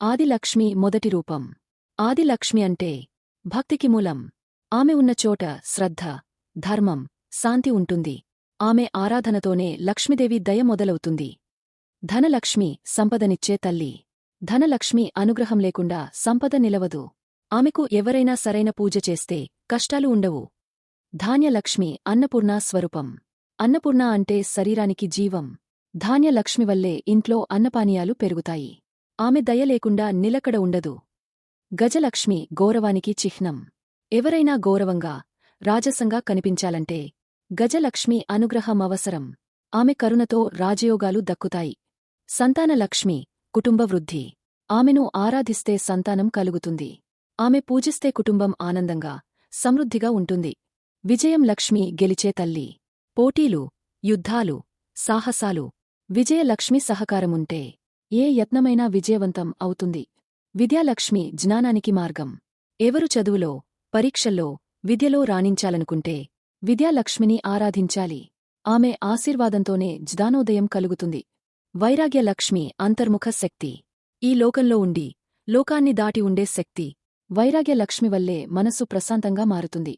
ఆదిలక్ష్మి మొదటి రూపం. ఆదిలక్ష్మి అంటే భక్తికి మూలం. ఆమె ఉన్న చోట శ్రద్ధ, ధర్మం, శాంతి ఉంటుంది. ఆమె ఆరాధనతోనే లక్ష్మీదేవి దయ మొదలవుతుంది. ధనలక్ష్మి సంపదనిచ్చే తల్లి. ధనలక్ష్మి అనుగ్రహం లేకుండా సంపద నిలవదు. ఆమెకు ఎవరైనా సరైన పూజ చేస్తే కష్టాలు ఉండవు. ధాన్యలక్ష్మి అన్నపూర్ణ స్వరూపం. అన్నపూర్ణ అంటే శరీరానికి జీవం. ధాన్యలక్ష్మి వల్లే ఇంట్లో అన్నపానీయాలు పెరుగుతాయి. ఆమె దయ లేకుండా నిలకడ ఉండదు. గజలక్ష్మి గౌరవానికి చిహ్నం. ఎవరైనా గౌరవంగా, రాజసంగా కనిపించాలంటే గజలక్ష్మి అనుగ్రహం అవసరం. ఆమె కరుణతో రాజయోగాలు దక్కుతాయి. సంతానలక్ష్మి కుటుంబ వృద్ధి. ఆమెను ఆరాధిస్తే సంతానం కలుగుతుంది. ఆమె పూజిస్తే కుటుంబం ఆనందంగా, సమృద్ధిగా ఉంటుంది. విజయం లక్ష్మి గెలిచే తల్లి. పోటీలు, యుద్ధాలు, సాహసాలు. విజయలక్ష్మి సహకారముంటే ఏ యత్నమైనా విజయవంతం అవుతుంది. విద్యాలక్ష్మి జ్ఞానానికి మార్గం. ఎవరు చదువులో, పరీక్షల్లో, విద్యలో రాణించాలనుకుంటే విద్యాలక్ష్మిని ఆరాధించాలి. ఆమె ఆశీర్వాదంతోనే జ్ఞానోదయం కలుగుతుంది. వైరాగ్యలక్ష్మి అంతర్ముఖ శక్తి. ఈ లోకంలో ఉండి లోకాన్ని దాటి ఉండే శక్తి వైరాగ్యలక్ష్మి వల్లే మనసు ప్రశాంతంగా మారుతుంది.